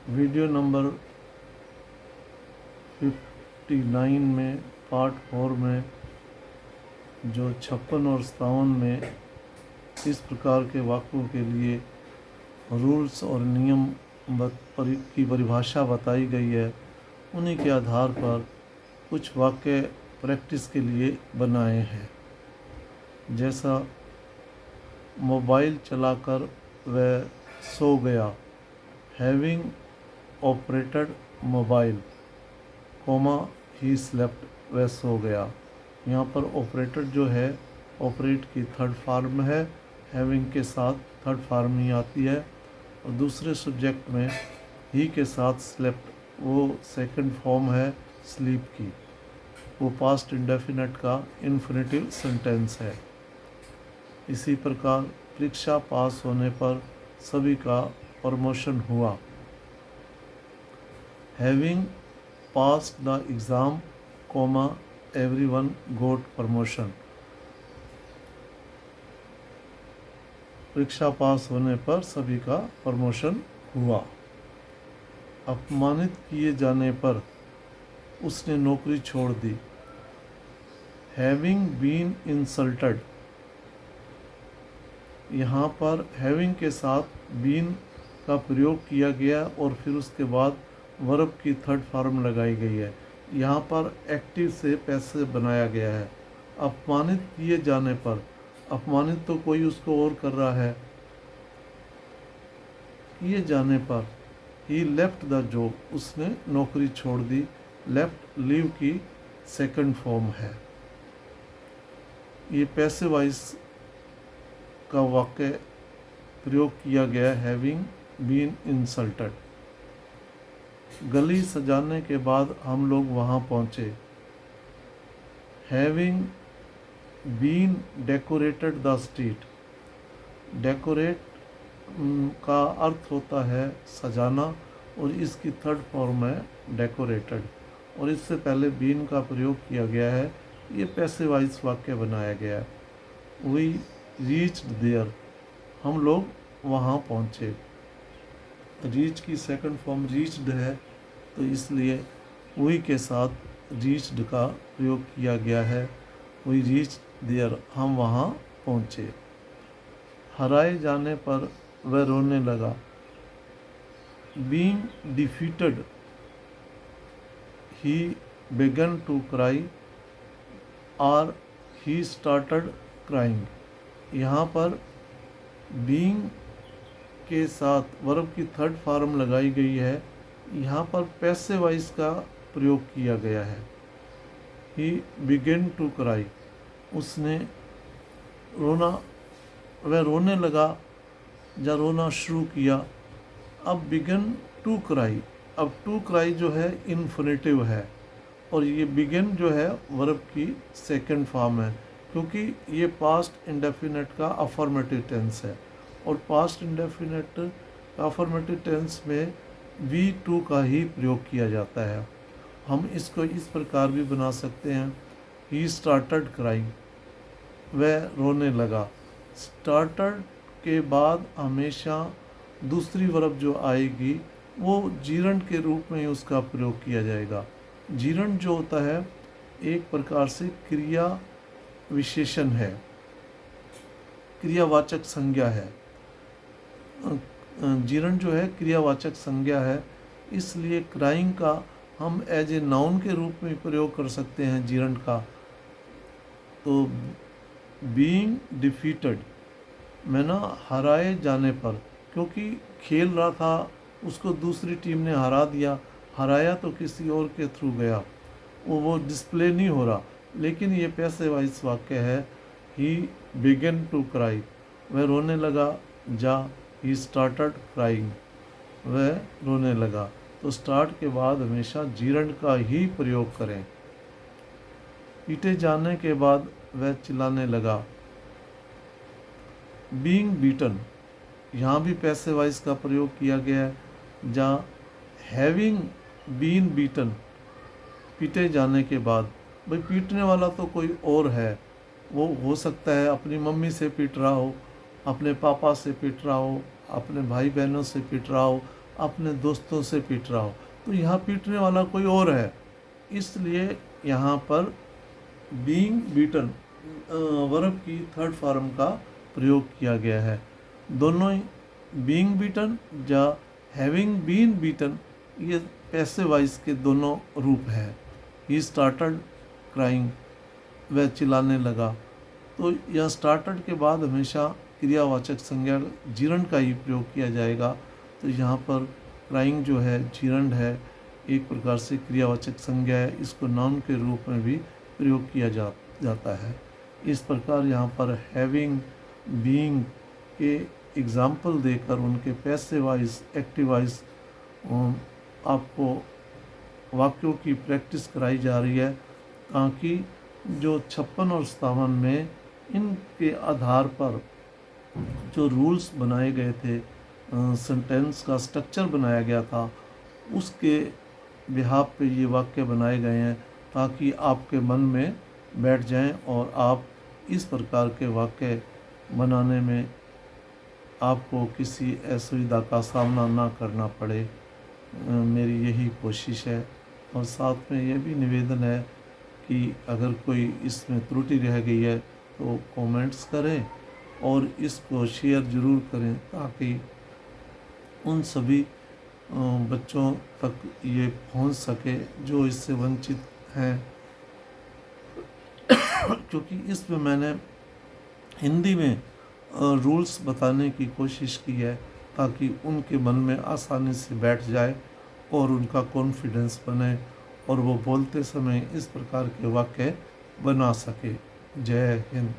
Video number 59 में part 4 में जो 56 और 57 में इस प्रकार के वाक्यों के लिए रूल्स और नियम की परिभाषा बताई गई है, उन्हीं के आधार पर कुछ वाक्य प्रैक्टिस के लिए बनाए हैं। जैसा मोबाइल चलाकर वह सो गया, having operated mobile, he slept, वह सो गया। यहाँ पर ऑपरेटेड जो है ऑपरेट की थर्ड फॉर्म है, हैविंग के साथ थर्ड फॉर्म ही आती है, और दूसरे सब्जेक्ट में ही के साथ स्लेप्ट, वो सेकंड फॉर्म है स्लीप की, वो पास्ट इंडेफिनेट का इन्फिनेटिव सेंटेंस है। इसी प्रकार परीक्षा पास होने पर सभी का प्रमोशन हुआ। Having passed the exam, everyone got promotion। परीक्षा पास होने पर सभी का प्रमोशन हुआ। अपमानित किए जाने पर उसने नौकरी छोड़ दी। हैविंग बीन इंसल्टेड, यहाँ पर हैविंग के साथ बीन का प्रयोग किया गया और फिर उसके बाद वर्ब की थर्ड फॉर्म लगाई गई है। यहाँ पर एक्टिव से पैसिव बनाया गया है। अपमानित किए जाने पर, अपमानित तो कोई उसको और कर रहा है, किए जाने पर ही लेफ्ट द जॉब, उसने नौकरी छोड़ दी। लेफ्ट लीव की सेकंड फॉर्म है। ये पैसिव वॉइस का वाक्य प्रयोग किया गया, हैविंग बीन इंसल्टेड। गली सजाने के बाद हम लोग वहाँ पहुँचे। Having been decorated the street, decorate का अर्थ होता है सजाना, और इसकी थर्ड फॉर्म है डेकोरेटेड, और इससे पहले बीन का प्रयोग किया गया है। ये पैसिव वॉइस वाक्य बनाया गया है। वी रीच्ड देयर, हम लोग वहाँ पहुँचे। रीच की सेकंड फॉर्म रीच्ड है, तो इसलिए वी के साथ रीच्ड का प्रयोग किया गया है। वी रीच देयर, हम वहाँ पहुँचे। हराए जाने पर वह रोने लगा। Being defeated he began to cry और he started crying। यहाँ पर बीइंग के साथ वर्ब की थर्ड फॉर्म लगाई गई है। यहाँ पर पैसिव वॉइस का प्रयोग किया गया है। ही बिगेन टू क्राई, उसने रोना, वह रोने लगा या रोना शुरू किया। अब बिगन टू क्राई, अब टू क्राई जो है इन्फिनेटिव है, और ये बिगन जो है वर्ब की सेकंड फॉर्म है, क्योंकि ये पास्ट इंडेफिनेट का अफर्मेटिव टेंस है, और पास्ट इंडेफिनेट अफर्मेटिव टेंस में V2 का ही प्रयोग किया जाता है। हम इसको इस प्रकार भी बना सकते हैं, ही स्टार्टेड क्राइंग, वह रोने लगा। स्टार्टेड के बाद हमेशा दूसरी वर्ब जो आएगी वो जीरंड के रूप में उसका प्रयोग किया जाएगा। जीरंड जो होता है एक प्रकार से क्रिया विशेषण है, क्रियावाचक संज्ञा है। जीरंड जो है क्रियावाचक संज्ञा है, इसलिए क्राइंग का हम एज ए नाउन के रूप में प्रयोग कर सकते हैं जीरंड का। तो बीइंग डिफीटेड में ना हराए जाने पर, क्योंकि खेल रहा था उसको दूसरी टीम ने हरा दिया, हराया तो किसी और के थ्रू गया, वो डिस्प्ले नहीं हो रहा, लेकिन ये पैसिव वॉइस वाक्य है। ही बिगन टू क्राई, वह रोने लगा। जा, ही स्टार्टेड क्राइंग, वह रोने लगा। तो स्टार्ट के बाद हमेशा जीरंड का ही प्रयोग करें। पीटे जाने के बाद वह चिल्लाने लगा। बीइंग बीटन, यहाँ भी पैसिव वॉइस का प्रयोग किया गया है। जहाँ हैविंग बीन बीटन, पीटे जाने के बाद, भाई पीटने वाला तो कोई और है, वो हो सकता है अपनी मम्मी से पीट रहा हो, अपने पापा से पीट रहा हो, अपने भाई बहनों से पीट रहा हो, अपने दोस्तों से पीट रहा हो, तो यहाँ पीटने वाला कोई और है, इसलिए यहाँ पर बीइंग बीटन वर्ब की थर्ड फॉर्म का प्रयोग किया गया है। दोनों ही बीइंग बीटन या हैविंग बीन बीटन ये पैसिव वॉइस के दोनों रूप हैं। ही स्टार्टेड क्राइंग, वह चिल्लाने लगा। तो यह स्टार्टेड के बाद हमेशा क्रियावाचक संज्ञा जीरंड का ही प्रयोग किया जाएगा। तो यहाँ पर क्राइंग जो है जीरंड है, एक प्रकार से क्रियावाचक संज्ञा है, इसको नाउन के रूप में भी प्रयोग किया जाता है। इस प्रकार यहाँ पर हैविंग बीइंग के एग्जाम्पल देकर उनके पैसिव वॉइस एक्टिव वॉइस आपको वाक्यों की प्रैक्टिस कराई जा रही है, ताकि जो 56 और 57 में इनके आधार पर जो रूल्स बनाए गए थे, सेंटेंस का स्ट्रक्चर बनाया गया था, उसके बिहाफ पे ये वाक्य बनाए गए हैं, ताकि आपके मन में बैठ जाएं और आप इस प्रकार के वाक्य बनाने में आपको किसी असुविधा का सामना ना करना पड़े। मेरी यही कोशिश है। और साथ में ये भी निवेदन है कि अगर कोई इसमें त्रुटि रह गई है तो कमेंट्स करें और इसको शेयर ज़रूर करें, ताकि उन सभी बच्चों तक ये पहुंच सके जो इससे वंचित हैं। क्योंकि इसमें मैंने हिंदी में रूल्स बताने की कोशिश की है, ताकि उनके मन में आसानी से बैठ जाए और उनका कॉन्फिडेंस बने और वो बोलते समय इस प्रकार के वाक्य बना सके। जय हिंद।